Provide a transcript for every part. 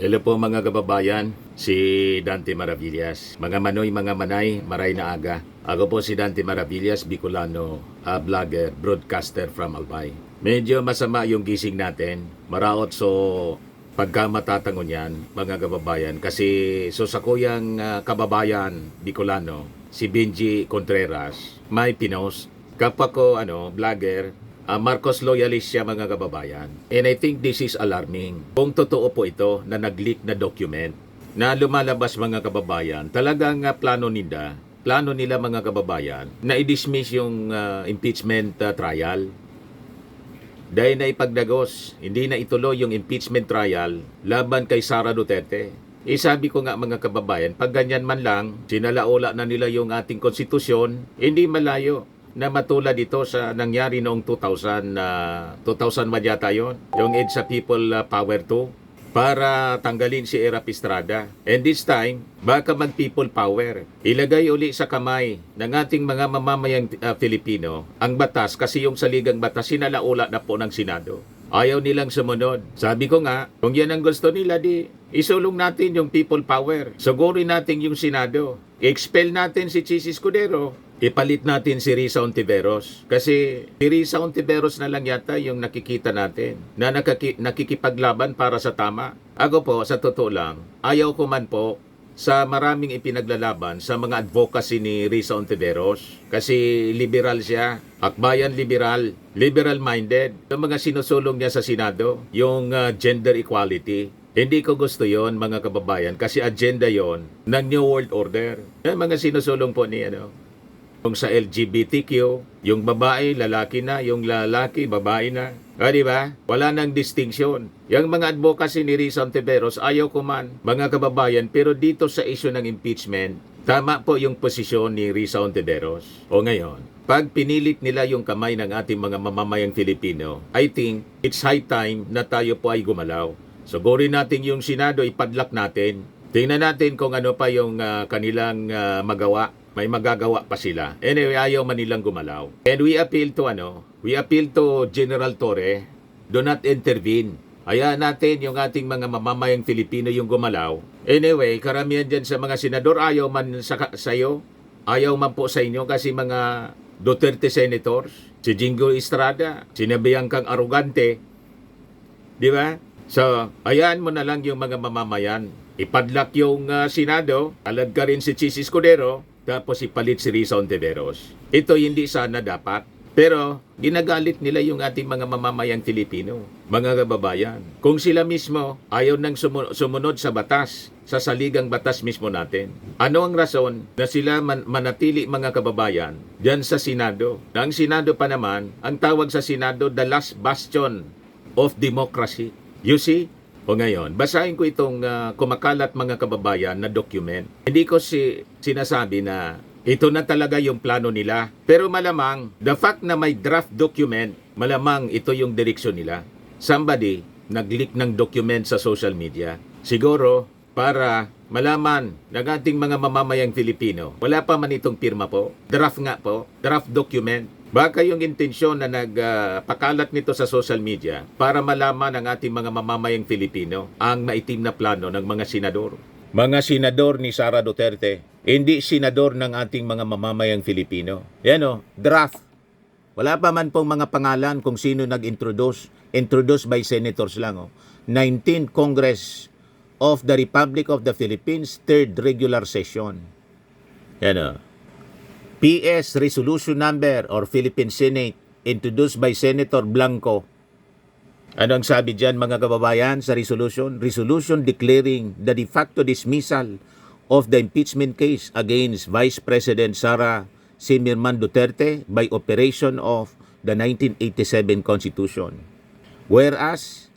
Hello po mga kababayan, si Dante Maravillas. Mga manoy, mga manay, maray na aga. Ako po si Dante Maravillas, Bicolano, vlogger, broadcaster from Albay. Medyo masama yung gising natin. Maraot so pagka matatangon yan, mga kababayan. Kasi so sa kuyang kababayan, Bicolano, si Benji Contreras, may pinost. Kapwa ko vlogger, Marcos loyalist siya mga kababayan. And I think this is alarming. Kung totoo po ito na nag-leak na document na lumalabas mga kababayan, talagang plano nila mga kababayan na i-dismiss yung impeachment trial. Dahil na ipagdagos, hindi na ituloy yung impeachment trial laban kay Sara Duterte. Sabi ko nga mga kababayan, pag ganyan man lang, sinalaula na nila yung ating konstitusyon, hindi malayo na matulad dito sa nangyari noong 2000 man yata yun, yung EDSA People Power 2, para tanggalin si Erap Estrada. And this time, baka mag-people power. Ilagay uli sa kamay ng ating mga mamamayang Filipino ang batas, kasi yung saligang batas sinalaula na po ng Senado. Ayaw nilang sumunod. Sabi ko nga, kung yan ang gusto nila, di isulong natin yung people power. Sugurin natin yung Senado. I-expel natin si Chis Escudero. Ipalit natin si Risa Ontiveros. Kasi si Risa Ontiveros na lang yata yung nakikita natin na nakikipaglaban para sa tama. Ako po, sa totoo lang, ayaw ko man po sa maraming ipinaglalaban sa mga advocacy ni Risa Ontiveros. Kasi liberal siya, akbayan liberal, liberal-minded. Yung mga sinusulong niya sa Senado, yung gender equality, hindi ko gusto yon mga kababayan, kasi agenda yon ng New World Order. Yung mga sinusulong po ni yung sa LGBTQ, yung babae, lalaki na, yung lalaki, babae na. Di ba? Wala nang distinction. Yung mga advocacy ni Risa Ontiveros, ayaw ko man, mga kababayan, pero dito sa issue ng impeachment, tama po yung posisyon ni Risa Ontiveros. O ngayon, pag pinilit nila yung kamay ng ating mga mamamayang Filipino, I think it's high time na tayo po ay gumalaw. Sugurin natin yung Senado, ipadlak natin. Tingnan natin kung ano pa yung kanilang magawa. May magagawa pa sila. Anyway, ayaw man nilang gumalaw. And we appeal to General Torre, do not intervene. Hayaan natin yung ating mga mamamayang Filipino yung gumalaw. Anyway, karamihan dyan sa mga senador, ayaw man sa'yo, ayaw man po sa inyo, kasi mga Duterte senators, si Jingo Estrada, sinabihan kang arugante, di ba? So, hayaan mo na lang yung mga mamamayan. Ipadlak yung Senado, alad ka rin si Chis Escudero, tapos ipalit si Risa Ontiveros. Ito hindi sana dapat. Pero ginagalit nila yung ating mga mamamayang Filipino, mga kababayan. Kung sila mismo ayaw nang sumunod sa batas, sa saligang batas mismo natin. Ano ang rason na sila manatili mga kababayan dyan sa Senado? Na ang Senado pa naman, ang tawag sa Senado, the last bastion of democracy. You see? O ngayon, basahin ko itong kumakalat mga kababayan na document. Hindi ko sinasabi na ito na talaga yung plano nila. Pero malamang, the fact na may draft document, malamang ito yung direksyon nila. Somebody nag-leak ng document sa social media. Siguro, para malaman ng ating mga mamamayang Filipino, wala pa man itong pirma po. Draft nga po, draft document. Baka yung intensyon na nagpakalat nito sa social media para malaman ng ating mga mamamayang Filipino ang maitim na plano ng mga senador. Mga senador ni Sara Duterte, hindi senador ng ating mga mamamayang Filipino. Yan draft. Wala pa man pong mga pangalan kung sino nag-introduce. Introduced by senators lang. 19th Congress of the Republic of the Philippines, 3rd Regular Session. Yan PS Resolution Number or Philippine Senate introduced by Senator Blanco. Ano ang sabi dyan mga kababayan sa resolution? Resolution declaring the de facto dismissal of the impeachment case against Vice President Sara Simirman Duterte by operation of the 1987 Constitution. Whereas,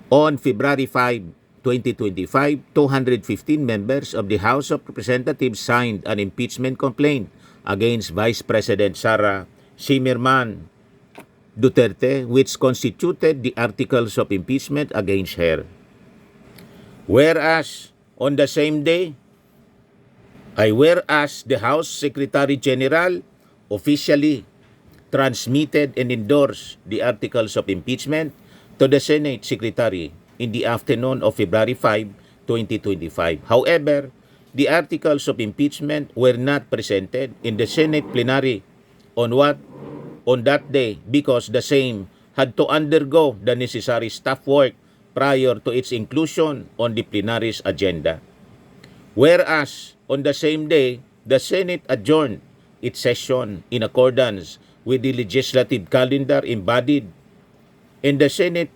on February 5, 2025, 215 members of the House of Representatives signed an impeachment complaint against Vice President Sara Simirman Duterte, which constituted the articles of impeachment against her. Whereas, on the same day, the House Secretary General officially transmitted and endorsed the articles of impeachment to the Senate Secretary in the afternoon of February 5, 2025. However, the articles of impeachment were not presented in the Senate plenary on that day because the same had to undergo the necessary staff work prior to its inclusion on the plenary's agenda. Whereas, on the same day, the Senate adjourned its session in accordance with the legislative calendar embodied in the Senate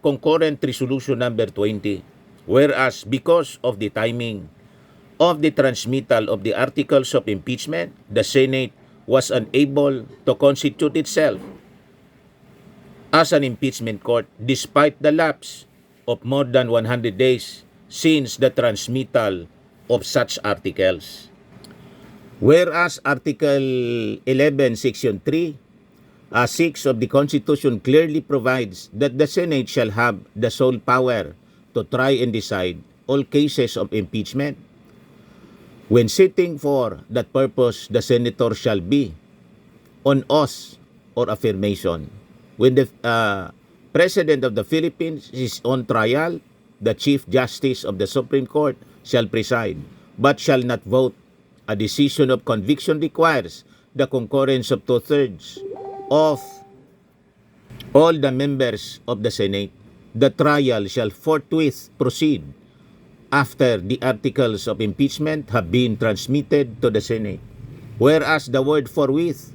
Concurrent Resolution number 20. Whereas, because of the timing of the transmittal of the articles of impeachment, the Senate was unable to constitute itself as an impeachment court despite the lapse of more than 100 days since the transmittal of such articles. Whereas Article 11, Section 3, 6 of the Constitution clearly provides that the Senate shall have the sole power to try and decide all cases of impeachment. When sitting for that purpose, the senator shall be on oath or affirmation. When the President of the Philippines is on trial, the Chief Justice of the Supreme Court shall preside, but shall not vote. A decision of conviction requires the concurrence of 2/3 of all the members of the Senate. The trial shall forthwith proceed after the articles of impeachment have been transmitted to the Senate. Whereas the word forthwith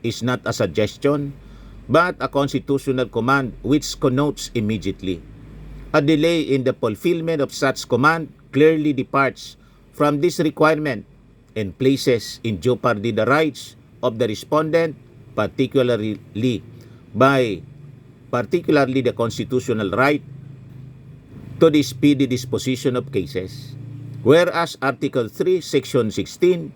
is not a suggestion, but a constitutional command which connotes immediately. A delay in the fulfillment of such command clearly departs from this requirement and places in jeopardy the rights of the respondent, particularly the constitutional right to the speedy disposition of cases. Whereas Article 3, Section 16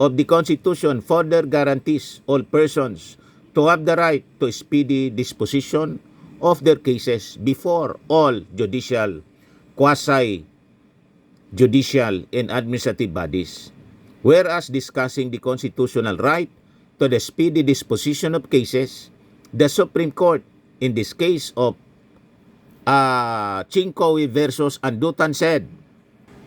of the Constitution further guarantees all persons to have the right to speedy disposition of their cases before all judicial, quasi-judicial, and administrative bodies. Whereas discussing the constitutional right to the speedy disposition of cases, the Supreme Court, in this case of Chincowi versus Andutan said,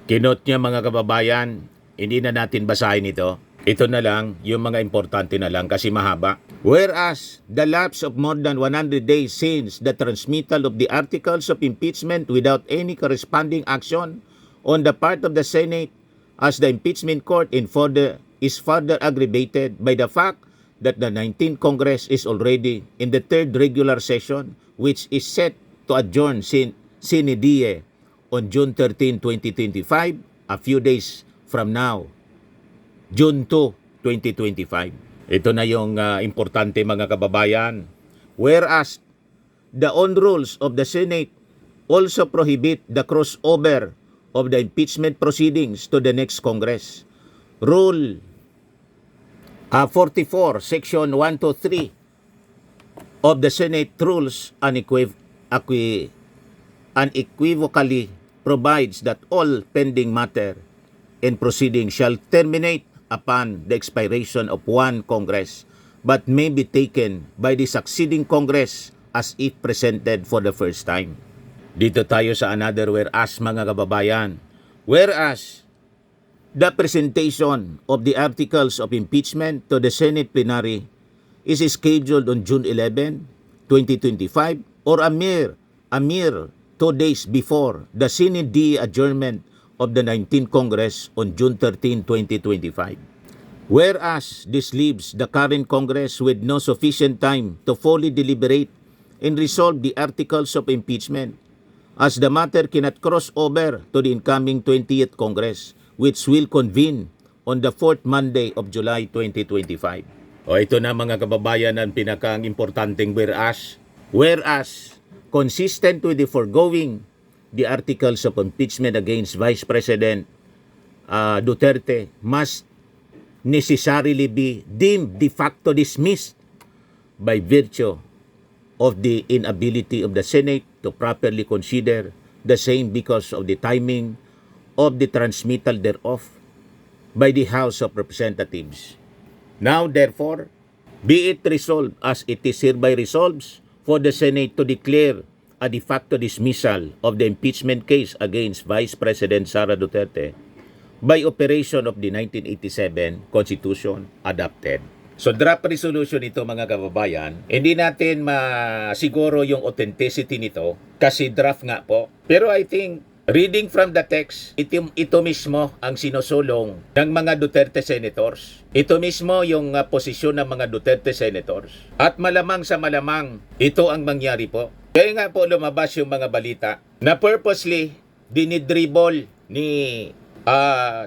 kinot niya mga kababayan, hindi na natin basahin ito. Ito na lang, yung mga importante na lang kasi mahaba. Whereas, the lapse of more than 100 days since the transmittal of the articles of impeachment without any corresponding action on the part of the Senate as the impeachment court is further aggravated by the fact that the 19th Congress is already in the third regular session which is set to adjourn sine die on June 13, 2025, a few days from now, June 2, 2025. Ito na yung importante mga kababayan. Whereas, the own rules of the Senate also prohibit the crossover of the impeachment proceedings to the next Congress. Rule 44, Section 1 to 3 of the Senate rules unequivocally provides that all pending matter and proceedings shall terminate upon the expiration of one Congress, but may be taken by the succeeding Congress as if presented for the first time. Dito tayo sa another whereas mga kababayan. Whereas, the presentation of the articles of impeachment to the Senate plenary is scheduled on June 11, 2025 or a mere 2 days before the sine die adjournment of the 19th Congress on June 13, 2025. Whereas this leaves the current Congress with no sufficient time to fully deliberate and resolve the articles of impeachment, as the matter cannot cross over to the incoming 20th Congress, which will convene on the 4th Monday of July 2025. O ito na mga kababayan ang pinaka-importanting whereas. Whereas, consistent with the foregoing, the articles of impeachment against Vice President Duterte must necessarily be deemed de facto dismissed by virtue of the inability of the Senate to properly consider the same because of the timing of the transmittal thereof by the House of Representatives. Now, therefore, be it resolved as it is hereby resolved for the Senate to declare a de facto dismissal of the impeachment case against Vice President Sara Duterte by operation of the 1987 Constitution adopted. So draft resolution ito mga kababayan, hindi natin masiguro yung authenticity nito kasi draft nga po. Pero I think reading from the text, ito mismo ang sinusulong ng mga Duterte senators. Ito mismo yung posisyon ng mga Duterte senators. At malamang sa malamang, ito ang mangyari po. Kaya nga po lumabas yung mga balita na purposely dinidribble ni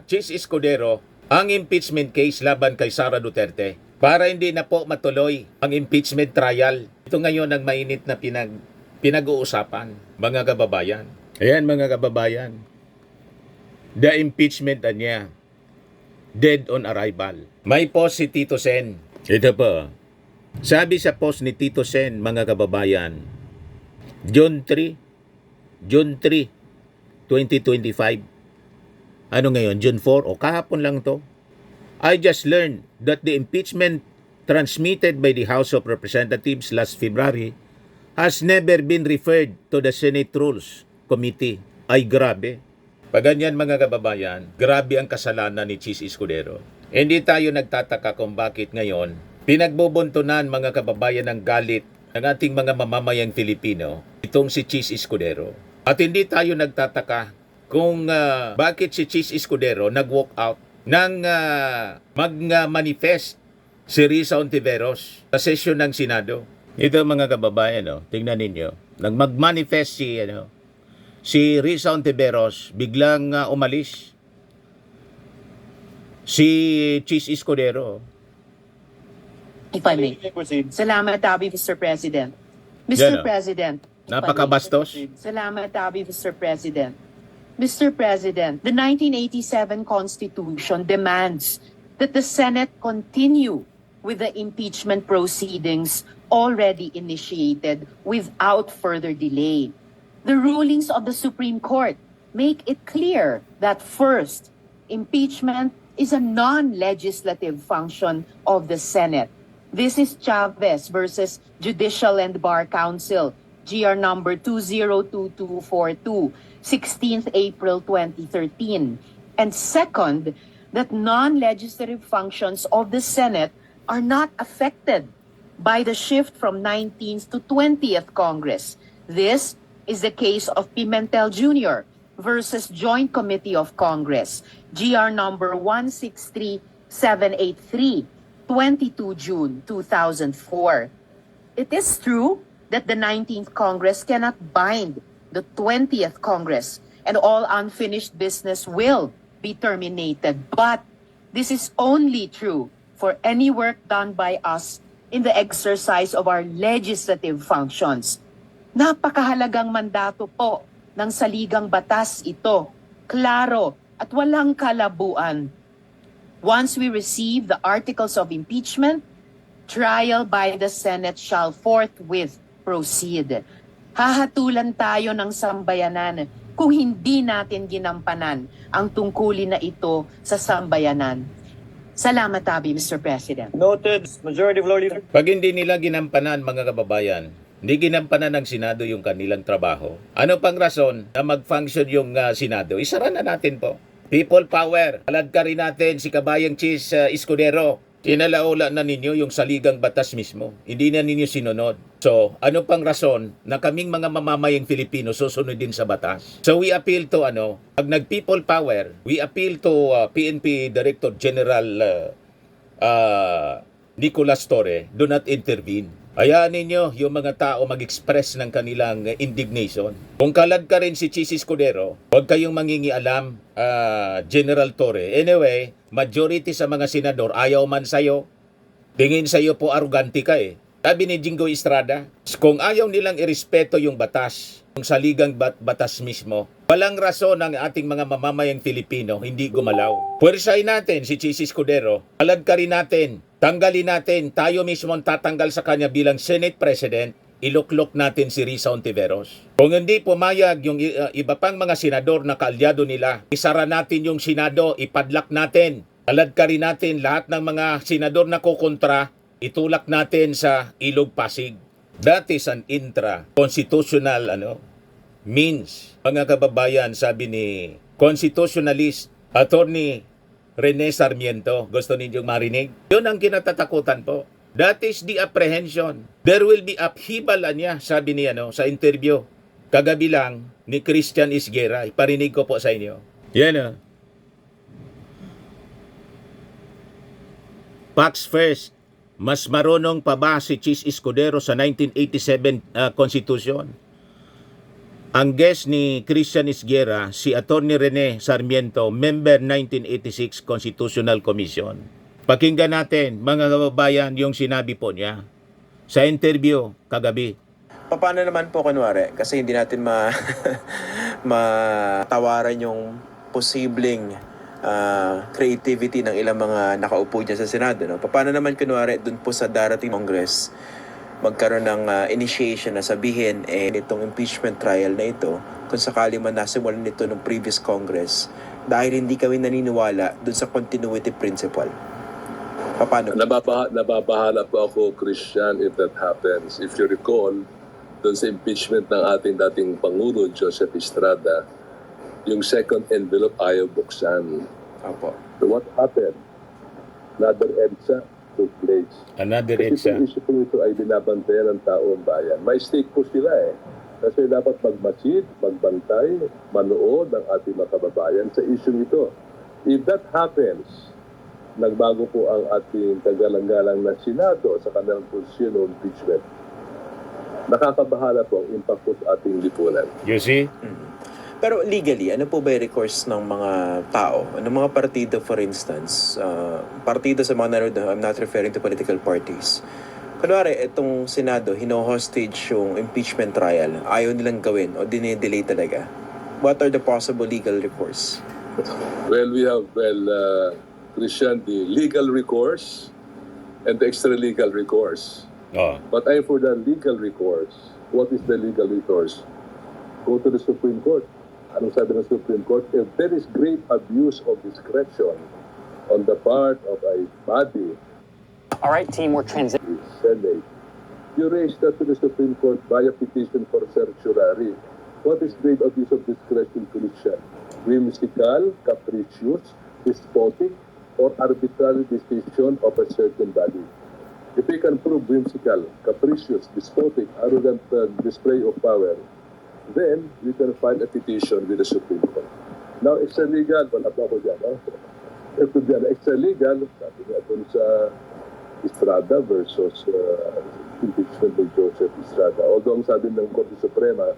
Chis Escudero ang impeachment case laban kay Sara Duterte para hindi na po matuloy ang impeachment trial. Ito ngayon ang mainit na pinag-uusapan, mga kababayan. Ayan mga kababayan, the impeachment niya, dead on arrival. May post si Tito Sen. Ito po. Sabi sa post ni Tito Sen, mga kababayan, June 3, 2025. Ano ngayon? June 4? O kahapon lang to. I just learned that the impeachment transmitted by the House of Representatives last February has never been referred to the Senate Rules Committee. Ay grabe. Pag ganyan mga kababayan, grabe ang kasalanan ni Chis Escudero. Hindi tayo nagtataka kung bakit ngayon pinagbubuntunan mga kababayan ng galit ng ating mga mamamayang Filipino itong si Chis Escudero. At hindi tayo nagtataka kung bakit si Chis Escudero nag-walk out nang mag-manifest si Risa Ontiveros sa session ng Senado. Ito mga kababayan, tingnan ninyo. Nag-manifest si Risa Ontiveros, biglang umalis si Chis Escudero. If I may. Salamat, Mr. President. Mr. Yan, President. if I may. Napakabastos. Salamat, Mr. President. Mr. President, the 1987 Constitution demands that the Senate continue with the impeachment proceedings already initiated without further delay. The rulings of the Supreme Court make it clear that first, impeachment is a non-legislative function of the Senate. This is Chavez versus Judicial and Bar Council, GR number 202242, 16th April 2013. And second, that non-legislative functions of the Senate are not affected by the shift from 19th to 20th Congress. This is the case of Pimentel Jr. versus Joint Committee of Congress, GR number 163783, 22 June 2004. It is true that the 19th Congress cannot bind the 20th Congress and all unfinished business will be terminated. But this is only true for any work done by us in the exercise of our legislative functions. Napakahalagang mandato po ng saligang batas ito, klaro at walang kalabuan. Once we receive the articles of impeachment, trial by the Senate shall forthwith proceed. Hahatulan tayo ng sambayanan kung hindi natin ginampanan ang tungkulin na ito sa sambayanan. Salamat, Mr. President. Noted. Majority Floor Leader. Pag hindi nila ginampanan mga kababayan, hindi ginampanan ng Senado yung kanilang trabaho. Ano pang rason na mag-function yung Senado? Isara na natin po. People power. Alad ka rin natin si Kabayang Chis Escudero. Sinalaula na ninyo yung saligang batas mismo. Hindi na ninyo sinunod. So, ano pang rason na kaming mga mamamayang Filipino susunod din sa batas? So, we appeal to pag nag-people power, we appeal to PNP Director General Nicolas Torre, do not intervene. Hayaan ninyo yung mga tao mag-express ng kanilang indignation. Kung kalad ka rin si Chis Escudero, huwag kayong mangingialam, General Torre. Anyway, majority sa mga senador ayaw man sa'yo. Tingin sa'yo po arugante ka eh. Sabi ni Jingo Estrada, kung ayaw nilang irespeto yung batas, yung saligang batas mismo, walang rason ng ating mga mamamayang Filipino hindi gumalaw. Puwersahin natin si Chis Escudero, kalad ka rin natin, tanggalin natin, tayo mismo ang tatanggal sa kanya bilang Senate President, iluklok natin si Risa Ontiveros. Kung hindi pumayag yung iba pang mga senador na kaalyado nila, isara natin yung Senado, ipadlak natin, kalad ka rin natin lahat ng mga senador na kukontra, itulak natin sa Ilog Pasig. That is an intra-constitutional means. Mga kababayan, sabi ni constitutionalist Attorney Rene Sarmiento, gusto ninyong marinig? Yun ang kinatatakutan po. That is the apprehension. There will be upheaval niya, sabi niya sa interview. Kagabi lang ni Christian Isguera. Iparinig ko po sa inyo. Yan Facts first. Mas marunong pa ba si Chis Escudero sa 1987 Constitution? Ang guest ni Christian Isguera, si Attorney Rene Sarmiento, member 1986 Constitutional Commission. Pakinggan natin, mga kababayan, yung sinabi po niya sa interview kagabi. Paano naman po kunwari? Kasi hindi natin matawaran yung posibleng creativity ng ilang mga nakaupo dyan sa Senado. No? Paano naman kunwari dun po sa darating Congress magkaroon ng initiation na sabihin itong impeachment trial na ito kung sakali man nasimulan nito ng previous Congress dahil hindi kami naniniwala dun sa continuity principle. Paano? Nababahala po ako, Christian, if that happens. If you recall, dun sa impeachment ng ating dating Pangulo, Joseph Estrada, yung second envelope ayaw buksan. Opo. So what happened? Another EDSA took place. Another Kasi EDSA. itong issue po ito ay binabantayan ng taong bayan. May stake po sila Kasi dapat magmasid, magbantay, manood ng ating mga kababayan sa issue ito. If that happens, nagbago po ang ating kagalang-galang na Senado sa kanilang posisyon ng impeachment. Nakakabahala po ang impact po sa ating lipunan. You see? Pero legally, ano po ba yung recourse ng mga tao? Ano mga partido, for instance? Partido sa mga nanonood, I'm not referring to political parties. Kunwari, itong Senado, hino-hostage yung impeachment trial. Ayaw nilang gawin o dinidelay talaga. What are the possible legal recourse? Well, we have, Christian, the legal recourse and the extra-legal recourse. Oh. But I'm for the legal recourse. What is the legal recourse? Go to the Supreme Court. Anong sabi ng Supreme Court? If there is great abuse of discretion on the part of a body, All right, team, we're transitioning. the Senate, you raise that to the Supreme Court via petition for certiorari. What is great abuse of discretion, Christian? Whimsical, capricious, despotic, or arbitrary decision of a certain body. If we can prove whimsical, capricious, despotic, arrogant display of power, then we can file a petition with the Supreme Court. Now, extra-legal, wala pa ako dyan. Ito dyan, extra-legal, sabi nga dun sa Estrada versus impeachment of Joseph Estrada. Although ang sabi ng Korte Suprema,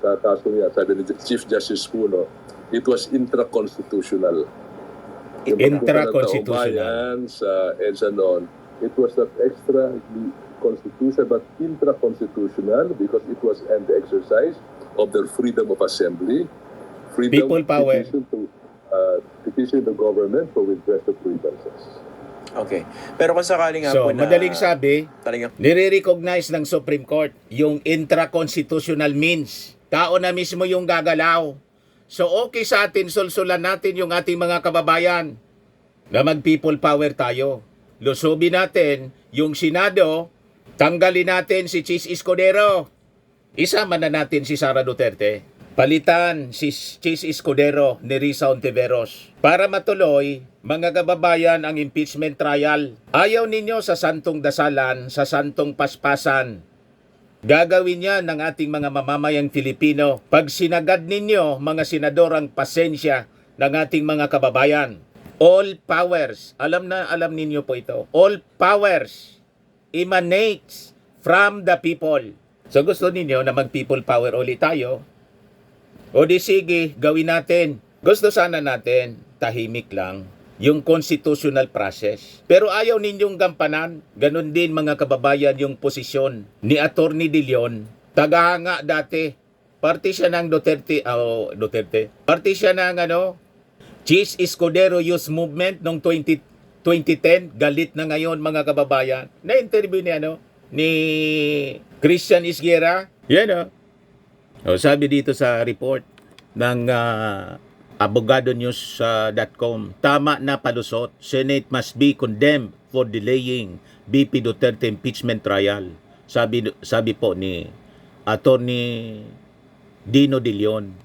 sa kaso niya, sabi ni Chief Justice Puno, it was intra-constitutional. Yung Intra-constitutional. sa EDSA noon, it was not extra constitutional but intra-constitutional because it was an exercise of their freedom of assembly, freedom People power. petition the government for redress of grievances. Okay. Pero kung sakaling nga So, po na... madaling sabi, Talagang nire-recognize ng Supreme Court yung intra-constitutional means. Tao na mismo yung gagalaw. So, okay sa atin, sulsulan natin yung ating mga kababayan na mag-people power tayo. Lusubin natin yung Senado, tanggalin natin si Chis Escudero. Isama na natin si Sara Duterte. Palitan si Chis Escudero ni Risa Ontiveros. Para matuloy, mga kababayan, ang impeachment trial. Ayaw ninyo sa santong dasalan, sa santong paspasan. Gagawin yan ng ating mga mamamayang Filipino. Pag sinagad ninyo, mga senador, ang pasensya ng ating mga kababayan. All powers, alam ninyo po ito, all powers emanates from the people. So gusto ninyo na mag-people power ulit tayo? O di sige, gawin natin. Gusto sana natin, tahimik lang, yung constitutional process. Pero ayaw ninyong gampanan. Ganon din mga kababayan yung posisyon ni Attorney De Leon. Tagahanga dati. Party siya ng Duterte. Party siya ng Chis Escudero Youth Movement noong 2010. Galit na ngayon mga kababayan. Na-interview ni Christian Isguera. Yan sabi dito sa report ng abogadonews.com, tama na palusot. Senate must be condemned for delaying BP Duterte impeachment trial. Sabi po ni Attorney Dino De Leon.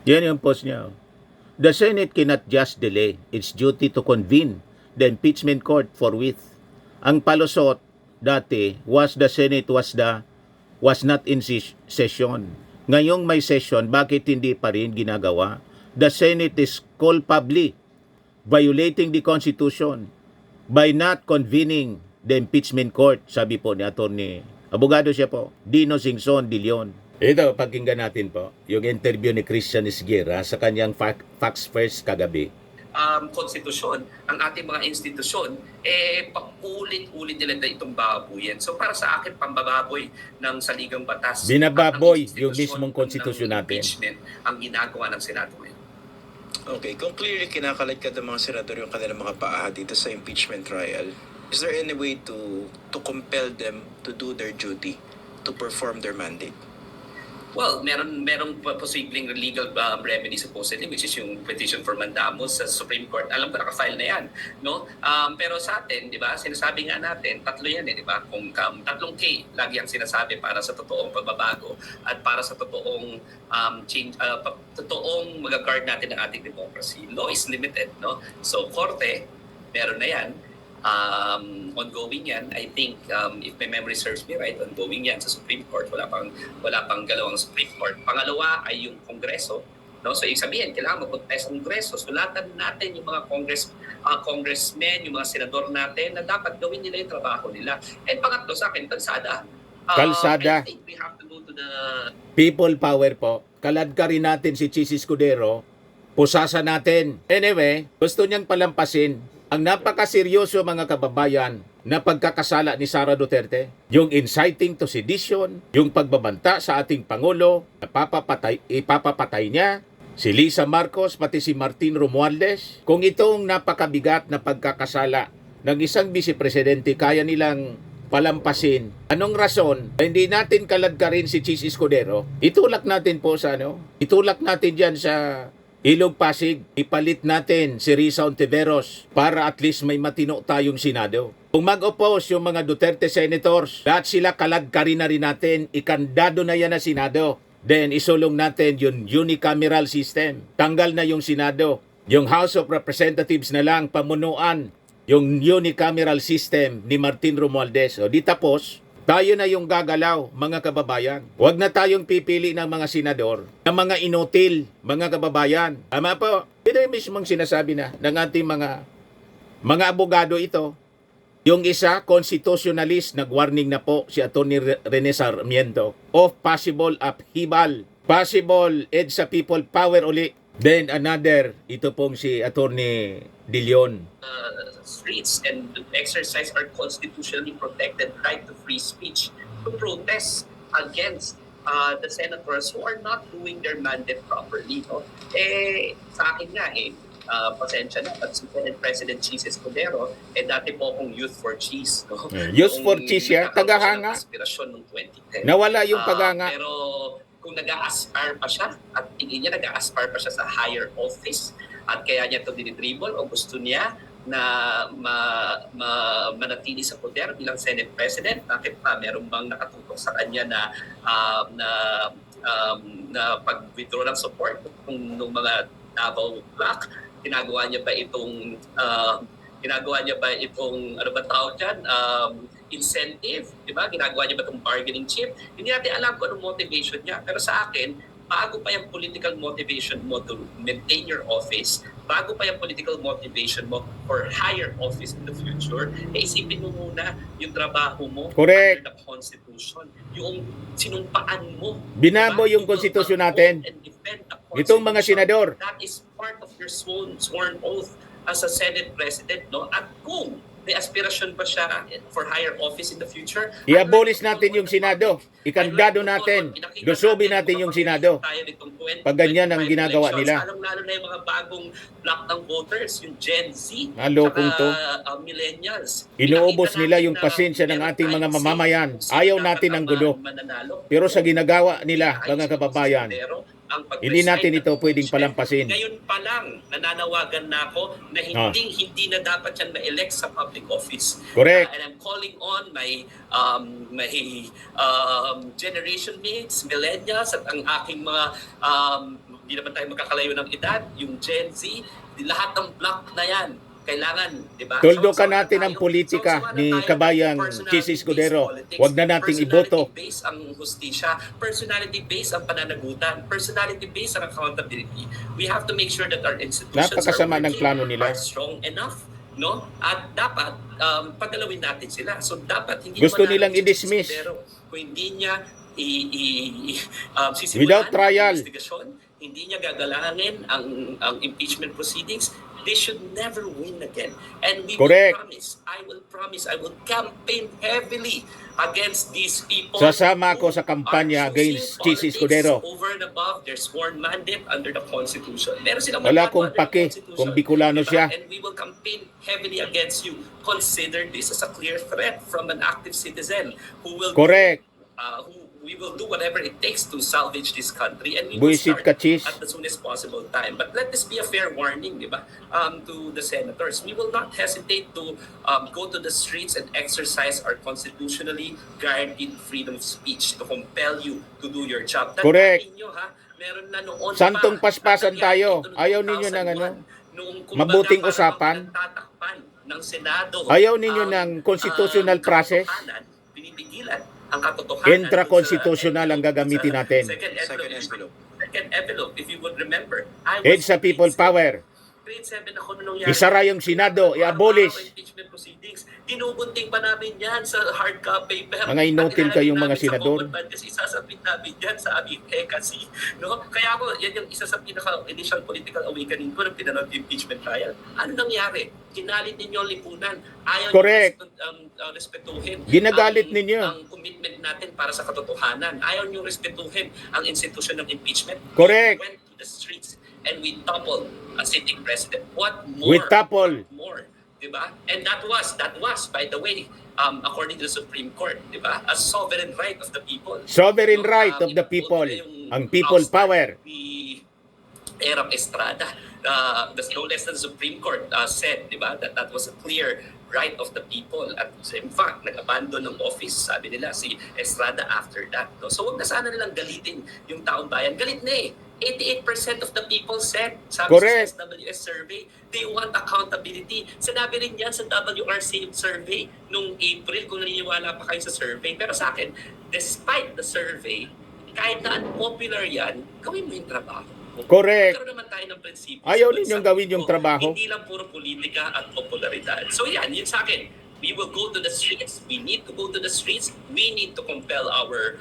Yan yung post niya. The Senate cannot just delay its duty to convene the impeachment court forthwith. Ang palusot dati was the Senate was not in session. Ngayong may session, bakit hindi pa rin ginagawa? The Senate is culpably violating the Constitution by not convening the impeachment court, sabi po ni Attorney, abogado siya po, Dino Singson De Leon. Ito, pakinggan natin po, yung interview ni Christian Esguerra sa kanyang Facts First kagabi. Konstitusyon, ang ating mga institusyon, paulit-ulit nila itong baboyin. So para sa akin, pambababoy ng saligang batas. Binababoy at ng yung institusyon mismong konstitusyon ng natin. impeachment ang ginagawa ng Senado ngayon. Okay, kung clearly kinakalat ka ng mga senador yung kanilang mga paa dito sa impeachment trial, is there any way to compel them to do their duty, to perform their mandate? Well, merong posibleng legal remedy supposedly, which is yung petition for mandamus sa Supreme Court. Alam ko naka-file na yan, no? Pero sa atin, 'di ba? Sinasabi nga natin, tatlo yan, 'di ba? Kung tatlong K lagi ang sinasabi para sa totoong pagbabago at para sa totoong change, totoong mag-guard natin ang ating democracy. Law is limited, no? So, korte, meron na yan. Ongoing yan. I think if my memory serves me right, ongoing yan sa Supreme Court. Wala pang galawang Supreme Court. Pangalawa ay yung Kongreso, no? So ibig sabihin, kailangan magpunta sa Kongreso. Sulatan natin yung mga congressmen, yung mga senador natin na dapat gawin nila yung trabaho nila. And pangatlo sa akin, kalsada. Kalsada. I think we have to go to the People power po. Kalad ka rin natin si Chis Escudero. Pusasa natin. Anyway, gusto niyang palampasin ang napakaseryoso mga kababayan na pagkakasala ni Sara Duterte, yung inciting to sedition, yung pagbabanta sa ating Pangulo, ipapapatay niya, si Lisa Marcos, pati si Martin Romualdez. Kung itong napakabigat na pagkakasala ng isang vice-presidente kaya nilang palampasin, anong rason hindi natin kaladkarin si Chis Escudero? Itulak natin po sa itulak natin dyan sa Ilog Pasig, ipalit natin si Risa Ontiveros para at least may matino tayong Senado. Kung mag-oppose yung mga Duterte senators, lahat sila kaladkarin na rin natin, ikandado na yan na Senado. Then isulong natin yung unicameral system. Tanggal na yung Senado. Yung House of Representatives na lang pamunuan yung unicameral system ni Martin Romualdez. O di tapos, tayo na yung gagalaw, mga kababayan. Huwag na tayong pipili ng mga senador, ng mga inutil, mga kababayan. Tama po. Ito yung mismong sinasabi na ng ating mga abogado ito. Yung isa, constitutionalist, nag-warning na po si Atty. Rene Sarmiento of possible upheaval, possible EDSA people power uli. Then another, ito pong si Atty. De Leon. Streets and exercise our constitutionally protected right to free speech to protest against the senators who are not doing their mandate properly. No? Sa akin nga pasensya na, but si Senate President Chis Escudero, dati po akong Youth for Cheese. No? Youth for Cheese yan, tagahanga. Aspirasyon noong 2010. Nawala yung paganga. Pero kung nag-a-aspire pa siya at tingin niya nag-a-aspire pa siya sa higher office at kaya niya ito dinidribble o gusto niya na manatili sa poder bilang Senate President, bakit pa meron bang nakatutok sa kanya na pag-withdraw ng support ng mga Davao Black? Ginagawa niya ba itong ano ba tawag dyan? Incentive, di ba? Ginagawa niya ba itong bargaining chip? Hindi natin alam kung anong motivation niya. Pero sa akin, bago pa yung political motivation mo to maintain your office, bago pa yung political motivation mo for higher office in the future, isipin mo muna yung trabaho mo Correct. under the Constitution. Yung sinumpaan mo. Binabo diba? yung konstitusyon natin. And defend the Itong mga Constitution. senador. That is part of your sworn oath as a Senate President. No? At kung may aspirasyon pa siya for higher office in the future, I-abolish natin yung Senado. Ikandado natin. Lusobin natin yung Senado. Pag ganyan ang ginagawa nila. Lalo na yung mga bagong block ng voters, yung Gen Z, Alokong to. millennials. Inuubos Pinakita nila natin yung na pasensya ng meron ating mga tayong mamamayan. say kung Ayaw sino natin dapat ng gulo. mananalo. Pero sa ginagawa nila, Ayos mga si kababayan, Escudero, ang pag-resign Hindi natin ng ito pwedeng impeachment. palampasin. Ngayon pa lang, nananawagan na ako na hindi na dapat yan ma-elect sa public office. Correct. And I'm calling on my generation mates, millennials, at ang aking mga hindi naman tayo magkakalayo ng edad, yung Gen Z, lahat ng block na yan. Kailangan, di ba? Tuldukan Sausawan natin tayo. ang politika Sausawan ni tayo kabayang ng personality-based Chis Escudero. politics. Huwag na nating iboto. Personality-based ang hustisya. Personality-based ang pananagutan. Personality-based ang accountability. We have to make sure that our institutions Napakasama ng working, plano nila. are strong enough, no? At dapat pagalawin natin sila. So dapat hindi Gusto naman nilang natin i-dismiss. Pero kung hindi niya sisimulan Without trial. ang investigasyon, hindi niya gagalangin ang impeachment proceedings, they should never win again. And we Correct. will promise, I will campaign heavily against these people. Sasama ako who sa kampanya are choosing against Chis politics Escudero. over and above their sworn mandate under the Constitution. Meron silang Wala mandato akong under the pake Constitution, kung Bicolano diba? siya. And we will campaign heavily against you. Consider this as a clear threat from an active citizen who will Correct. who we will do whatever it takes to salvage this country, and we will Buisit start ka, Chis. at the soonest possible time. But let this be a fair warning, di ba, to the senators. We will not hesitate to go to the streets and exercise our constitutionally guaranteed freedom of speech to compel you to do your job. Tandaan Correct. ninyo, ha, meron na noon Santong pa, paspasan nangyari tayo. ito noong Ayaw ninyo ng 2001, noong kumbaga mabuting parang usapan. pinagtatakpan ng Senado. Ayaw ninyo ng constitutional process. Katotohanan, pinipigilan ang katotohanan. Intra-constitutional ang gagamitin natin. Second Second envelope. envelope. Second envelope, if you would remember. I Head was sa people power. Grade 7 ako nung nangyari. Isara yung Senado, i-abolish. Impeachment proceedings. Dinubunting pa namin yan sa hard copy paper. Mga inutil At kayong ilalagay mga namin sa senador. common man kasi isasabit namin yan sa aming kasi. No? Kaya ako, yan yung isa sa pinaka-initial political awakening ko nung pinanood yung impeachment trial. Ano nangyari? Kinalit ninyo ang lipunan. Ayaw Correct. nyo respetuhin. Ginagalit ninyo. Ang commitment natin para sa katotohanan. Ayaw nyo respetuhin ang institution ng impeachment. Correct. We went to the streets and we toppled a sitting president. What more? With topple. More, 'di ba? And that was by the way, according to the Supreme Court, 'di ba? A sovereign right of the people. Sovereign right of the people. Ang people power. Ni Erap Estrada, the no less than the Supreme Court said, 'di ba, that was a clear right of the people. At in fact, nag-abandon ng office, sabi nila, si Estrada after that. No? So wag na sana nilang galitin yung taong bayan. Galit na eh. 88% of the people said, sabi Correct. sa SWS survey, they want accountability. Sinabi rin yan sa WRC survey nung April, kung naniniwala pa kayo sa survey. Pero sa akin, despite the survey, kahit na unpopular yan, gawin mo yung trabaho. Correct. Magkaroon naman tayo ng prinsipyo. Ayaw sa ninyong bansa. gawin yung trabaho. Hindi lang puro politika at popularidad. So yan, yun sa akin. We will go to the streets. We need to go to the streets. We need to compel our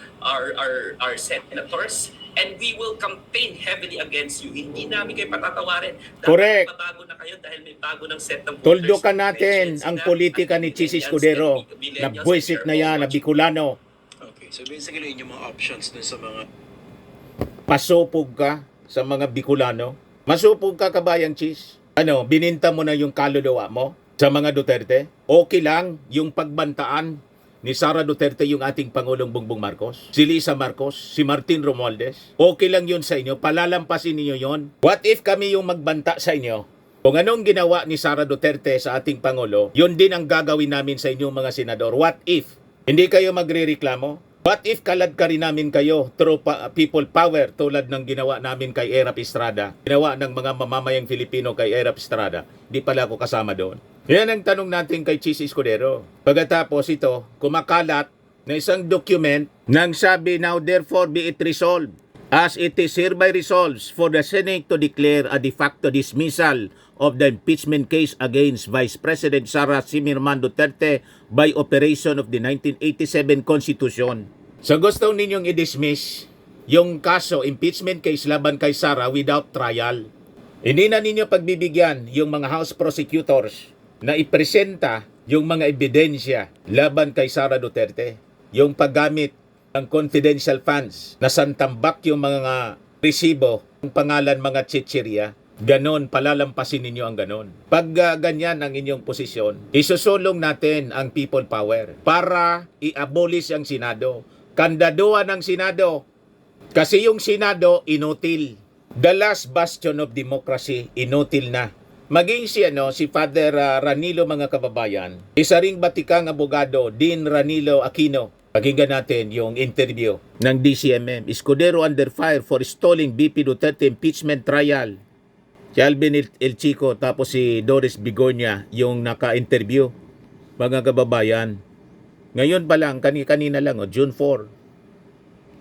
senators. And we will campaign heavily against you. Hindi namin kayo patatawarin. Correct. Bago na kayo dahil may bago ng set ng voters. Tuldukan natin ang politika ni Chis Escudero na buwisit na yan, na Bicolano. Okay, so basically yun yung mga options dun sa mga Pasupog ka sa mga Bicolano. Masupog ka, kabayang Chis. Ano, bininta mo na yung kaluluwa mo sa mga Duterte? Okay lang yung pagbantaan ni Sara Duterte yung ating Pangulong Bongbong Marcos, si Lisa Marcos, si Martin Romualdez. Okay lang yun sa inyo, palalampasin niyo yon. What if kami yung magbanta sa inyo? Kung anong ginawa ni Sara Duterte sa ating Pangulo, yun din ang gagawin namin sa inyong mga senador. What if? Hindi kayo magrereklamo? What if kalad ka rin namin kayo through people power tulad ng ginawa namin kay Erap Estrada, ginawa ng mga mamamayang Filipino kay Erap Estrada? Di pala ako kasama doon. Yan ang tanong natin kay Chis Escudero. Pagkatapos ito, kumakalat na isang document nang sabi, now therefore be it resolved, as it is hereby resolved for the Senate to declare a de facto dismissal of the impeachment case against Vice President Sara Simirman Duterte by operation of the 1987 Constitution. So gusto ninyong i-dismiss yung kaso, impeachment case laban kay Sara without trial. Hindi na ninyo pagbibigyan yung mga House prosecutors na ipresenta yung mga ebidensya laban kay Sara Duterte. Yung paggamit ng confidential funds na santambak yung mga resibo, yung pangalan mga chichirya. Ganon, palalampasin ninyo ang ganon. Pag ganyan ang inyong posisyon, isusulong natin ang people power para i-abolish ang Senado. Kandaduan ng Senado Kasi yung Senado, inutil. The last bastion of democracy, inutil na. Maging si Father Ranilo, mga kababayan, isa ring batikang abogado, Dean Ranilo Aquino. Pakinggan natin yung interview ng DCMM. Escudero under fire for stalling BP Duterte impeachment trial. Si Alvin El Chico tapos si Doris Bigonya yung naka-interview. Mga kababayan, ngayon pa lang, kanina lang, June 4.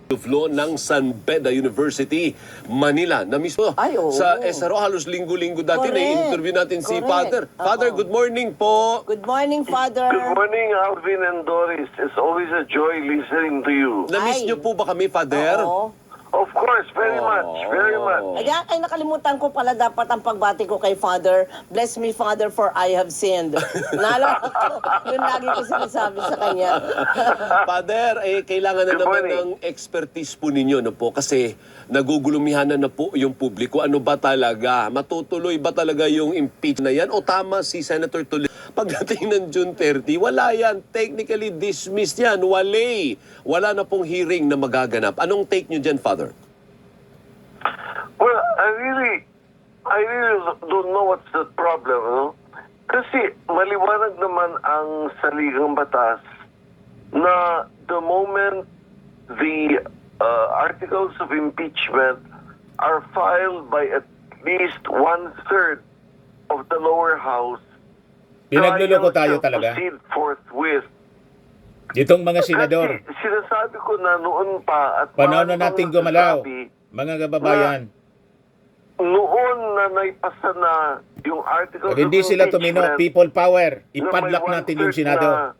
of Law ng San Beda University, Manila. Na mismo Ay, oo. sa SRO, halos linggo-linggo dati Correct. na-interview natin si Correct. Father. Father, Oo. good morning po. Good morning, Father. Good morning, Alvin and Doris. It's always a joy listening to you. Na-miss Ay. niyo po ba kami, Father? Oo. Of course, very much, very much. Ay, nakalimutan ko pala dapat ang pagbati ko kay Father. Bless me, Father, for I have sinned. Naalala ko, yun lagi ko sinasabi sa kanya. Father, kailangan na Good naman morning. ng expertise po ninyo, no po? Kasi nagugulumihan na po yung publiko. Ano ba talaga? Matutuloy ba talaga yung impeachment na yan? O tama si Senator Tulfo? Pagdating ng June 30, wala yan. Technically dismissed yan. Wala na pong hearing na magaganap. Anong take nyo dyan, Father? Well, I really don't know what's the problem, no? Kasi maliwanag naman ang saligang batas na the moment the articles of impeachment are filed by at least 1/3 of the lower house, Pinagluloko tayo trial shall talaga. proceed forthwith. Itong mga senador, Kasi sinasabi ko na noon pa at panahon na marami nating pang gumalaw. nagsasabi, Mga kababayan, noon na naipasa na yung article pag hindi sila tumino, people power, ipadlock natin yung Senado.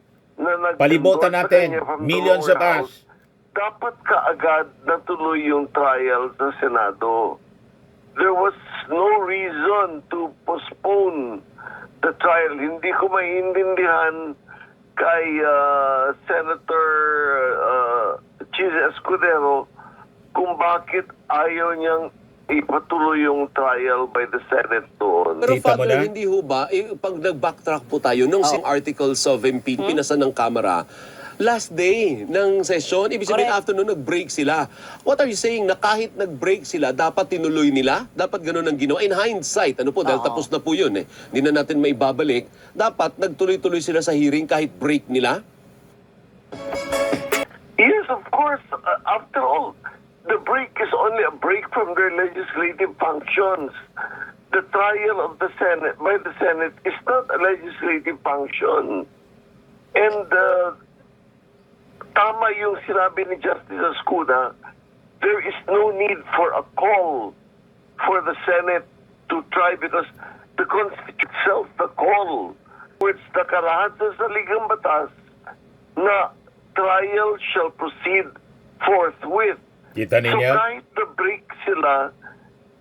Palibutan natin, millions of us. Dapat kaagad natuloy yung trial sa Senado. There was no reason to postpone the trial. Hindi ko maintindihan kay Senator Chis Escudero kung bakit ayaw niyang ipatuloy yung trial by the Senate doon. Pero Kita mo Father, na? hindi ho ba, pag nag-backtrack po tayo, nung sing articles of impeachment, pinasa ng Kamara, last day ng session, ibig sabihin Correct. after nun, nag-break sila. What are you saying, na kahit nag-break sila, dapat tinuloy nila? Dapat ganun ang ginawa? In hindsight, ano po, dahil tapos na po yun Hindi na natin maibabalik. Dapat nagtuloy-tuloy sila sa hearing kahit break nila? Yes, of course. After all, the break is only a break from their legislative functions. The trial of the Senate by the Senate is not a legislative function. And tama yung sinabi ni Justice Escuda, there is no need for a call for the Senate to try because the Constitution itself, the call, which nakalahad sa ligang batas na trial shall proceed forthwith. Kita So ninyo? kahit na-break sila,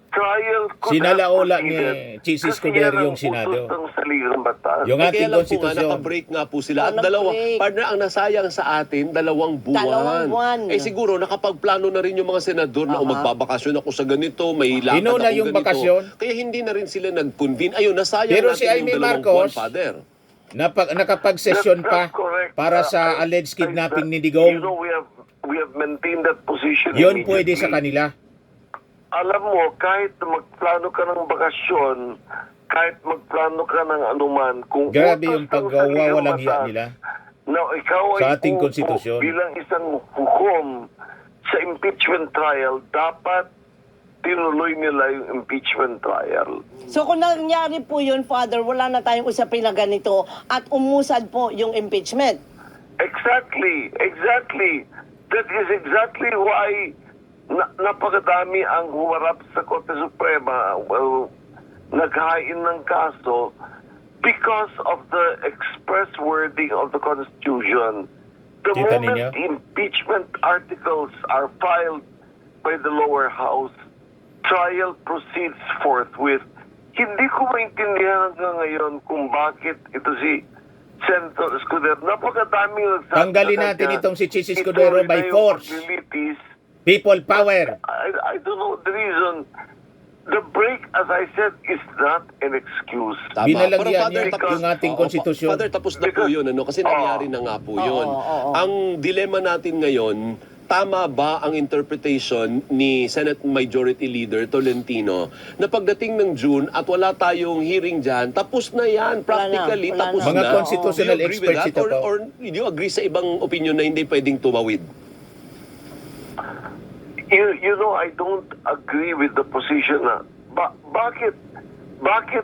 trial could Sinalaula have ni proceeded. Chis Kasi Escudero yan ang yung Senado. utos ng saligang batas. Yung Kaya ating lang po nga, konstitusyon. naka-break nga po sila. At nag-break. partner, ang nasayang sa atin, 2 buwan. 2 buwan. Siguro, nakapagplano na rin yung mga senador na magbabakasyon ako sa ganito, may lakad Inuna akong yung ganito. bakasyon. Kaya hindi na rin sila nag-convene. Ayun, nasayang Pero natin si Aimee yung 2 Marcos, buwan, Father. Nakapag-session pa That's correct. para sa alleged kidnapping ni Digong. You know, we have maintained that position Yun pwede sa immediately. kanila. Alam mo, kahit magplano ka ng bakasyon, kahit magplano ka ng anuman, kung Grabe utos yung ng pagwawalang saligang hiya batas nila na ikaw ay sa ating uupo konstitusyon. bilang isang hukom sa impeachment trial, dapat tinuloy nila yung impeachment trial. So kung nangyari po yun, Father, wala na tayong usapin na ganito at umusad po yung impeachment. Exactly. That is exactly why napakadami ang humarap sa Korte Suprema, naghain ng kaso because of the express wording of the Constitution. The Kita moment ninyo? the impeachment articles are filed by the lower house, trial proceeds forthwith. Hindi ko maintindihan hanggang ngayon kung bakit ito si Senator Escudero. Napakadaming nagsasabi. Tanggalin natin itong si Chis Escudero Ituloy na by yung force. paglilitis. People power. I don't know the reason. The break, as I said, is not an excuse. Tama. Binalagyan Pero Father, niya tapos- yung ating Oo, konstitusyon. Father, tapos na po yun, kasi nangyari na nga po yun. Oo. Ang dilema natin ngayon, tama ba ang interpretation ni Senate Majority Leader Tolentino na pagdating ng June at wala tayong hearing dyan, tapos na yan, practically, wala tapos na. Mga na. constitutional Do you agree with experts that? ito po. Or do you agree sa ibang opinion na hindi pwedeng tumawid? You know, I don't agree with the position na bakit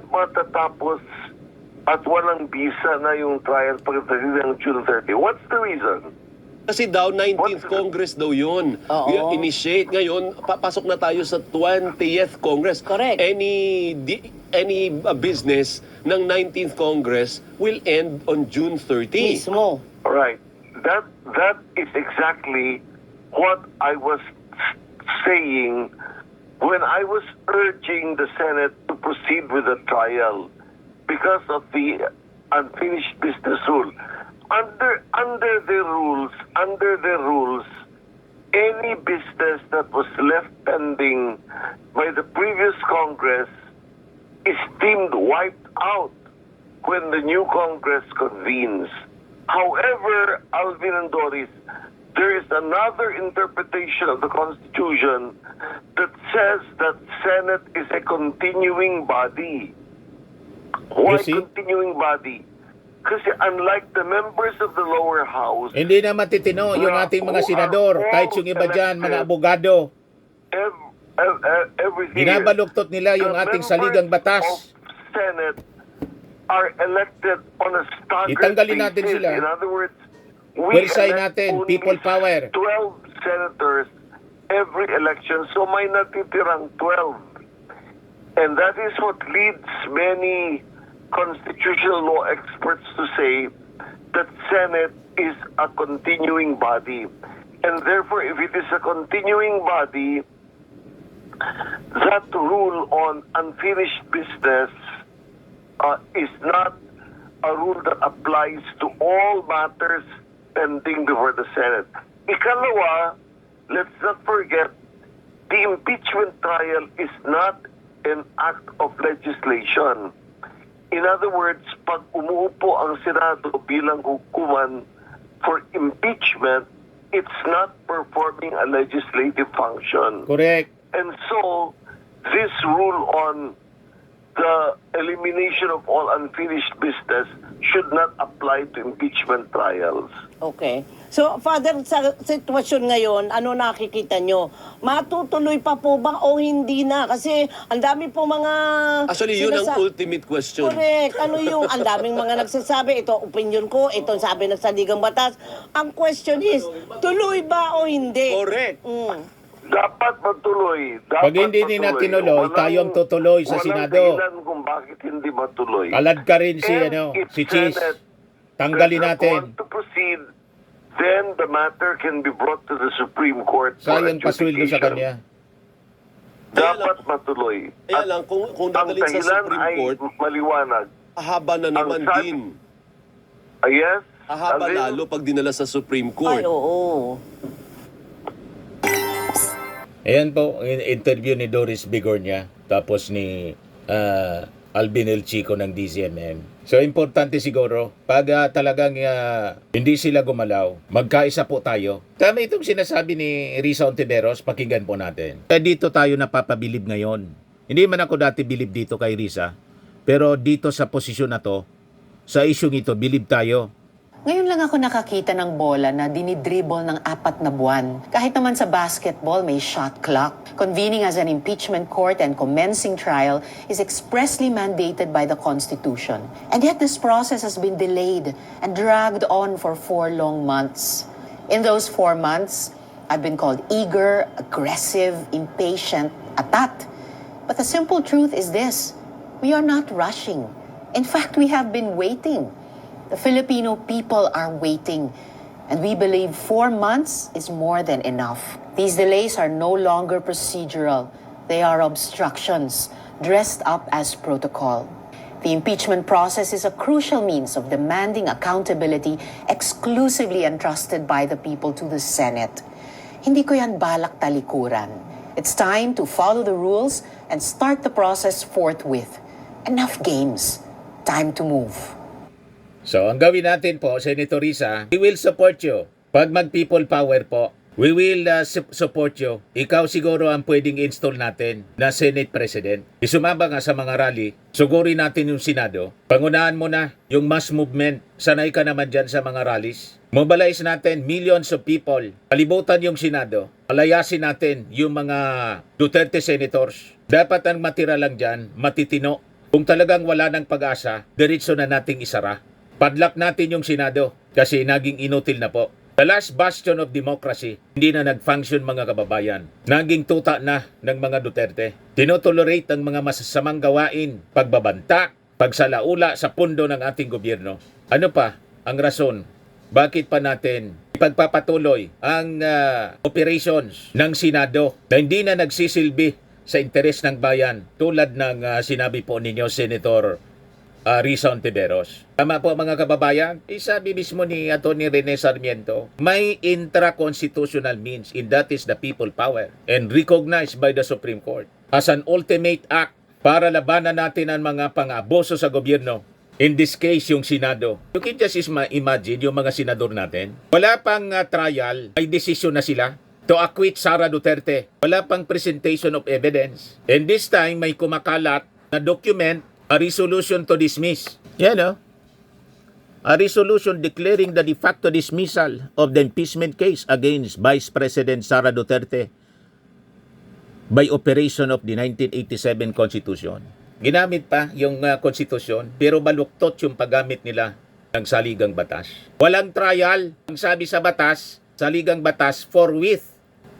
matatapos at walang bisa na yung trial pagdating ng June 30? What's the reason? Kasi daw 19th What's- Congress daw yun. Oo. Initiate ngayon, papasok na tayo sa 20th Congress. Correct. Any business ng 19th Congress will end on June 30. Mismo. Right. That is exactly what I was saying when I was urging the Senate to proceed with the trial because of the unfinished business rule. Under the rules, any business that was left pending by the previous Congress is deemed wiped out when the new Congress convenes. However, Alvin and Doris, there is another interpretation of the Constitution that says that Senate is a continuing body. Why You see? continuing body? Kasi unlike the members of the lower house, Hindi na matitino yung ating mga senador, kahit yung iba dyan, mga abogado. every year, Binabaluktot nila yung the ating members saligang batas. of Senate are elected on a staggered Itanggalin natin basis. sila. In other words, we Pwersay elect natin, only people power. 12 senators every election, so may natitirang 12. And that is what leads many constitutional law experts to say that Senate is a continuing body. And therefore, if it is a continuing body, that rule on unfinished business is not a rule that applies to all matters pending before the Senate. Ikalawa, let's not forget, the impeachment trial is not an act of legislation. In other words, pag umuupo ang Senado bilang hukuman for impeachment, it's not performing a legislative function. Correct. And so, this rule on the elimination of all unfinished business should not apply to impeachment trials. Okay. So, Father, sa sitwasyon ngayon, ano nakikita nyo? Matutuloy pa po ba o hindi na? Kasi ang dami po mga... Actually, yun ang ultimate question. Correct. Ano yung ang daming mga nagsasabi, ito opinion ko, ito sabi ng Saligang Batas. Ang question is, tuloy ba o hindi? Correct. Dapat matuloy. Pag hindi nila tinuloy, tayo ang tutuloy sa Senado. Walang dahilan kung bakit hindi matuloy. Kalad ka rin si, And if si Cheese. Senate Tanggalin does not natin. want to proceed, then the matter can be brought to the Supreme Court for Sayang pasweldo sa adjudication. kanya. Dapat matuloy. Kaya At lang, kung ang dadalhin sa dahilan Supreme ay Court, maliwanag. haba na naman Ang sabi- din. Yes? Haba Alvin? lalo pag dinala sa Supreme Ay, Court. oo. Ayan po, interview ni Doris Bigornia, tapos ni Alvin El Chico ng DCMM. So, importante siguro, pag talagang hindi sila gumalaw, magkaisa po tayo. Tama itong sinasabi ni Risa Ontiveros, pakinggan po natin. Dito tayo napapabilib ngayon. Hindi man ako dati bilib dito kay Risa, pero dito sa posisyon na to, sa isyong ito, bilib tayo. Ngayon lang ako nakakita ng bola na dinidribble ng 4 na buwan. Kahit naman sa basketball, may shot clock. Convening as an impeachment court and commencing trial is expressly mandated by the Constitution. And yet this process has been delayed and dragged on for 4 long months. In those 4 months, I've been called eager, aggressive, impatient, atat. But the simple truth is this: we are not rushing. In fact, we have been waiting. The Filipino people are waiting, and we believe 4 months is more than enough. These delays are no longer procedural. They are obstructions, dressed up as protocol. The impeachment process is a crucial means of demanding accountability exclusively entrusted by the people to the Senate. Hindi ko yan balak talikuran. It's time to follow the rules and start the process forthwith. Enough games. Time to move. So, ang gawin natin po, Senator Risa, we will support you. Pag mag-people power po, We will support you. Ikaw siguro ang pwedeng install natin na Senate President. Isumaba nga sa mga rally, sugurin natin yung Senado. Pangunahan mo na yung mass movement. Sanay ka naman dyan sa mga rallies. Mobilize natin millions of people. Palibutan yung Senado. Palayasin natin yung mga Duterte senators. Dapat ang matira lang dyan, matitino. Kung talagang wala ng pag-asa, diretso na nating isara. Padlock natin yung Senado kasi naging inutil na po. The last bastion of democracy, hindi na nag-function mga kababayan. Naging tuta na ng mga Duterte. Tinotolerate ang mga masasamang gawain, pagbabanta, pagsalaula sa pundo ng ating gobyerno. Ano pa ang rason? Bakit pa natin ipagpapatuloy ang operations ng Senado na hindi na nagsisilbi sa interes ng bayan tulad ng sinabi po ninyo, Senator Risa Ontiveros. Tama po mga kababayan, sabi mismo ni Atty. Rene Sarmiento, may intra-constitutional means and that is the people power and recognized by the Supreme Court as an ultimate act para labanan natin ang mga pang-abuso sa gobyerno. In this case, yung Senado. You can just imagine yung mga senador natin. Wala pang trial, may desisyon na sila to acquit Sara Duterte. Wala pang presentation of evidence. And this time, may kumakalat na document, a resolution to dismiss. Yan o. A resolution declaring the de facto dismissal of the impeachment case against Vice President Sara Duterte by operation of the 1987 Constitution. Ginamit pa yung konstitusyon pero baluktot yung paggamit nila ng saligang batas. Walang trial. Ang sabi sa batas, saligang batas, forthwith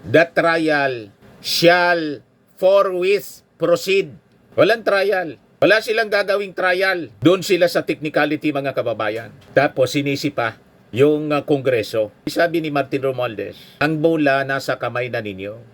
the trial shall forthwith proceed. Walang trial. Wala silang gagawing trial. Doon sila sa technicality mga kababayan. Tapos sinisi pa yung Kongreso. Sabi ni Martin Romualdez, ang bola nasa kamay na ninyo.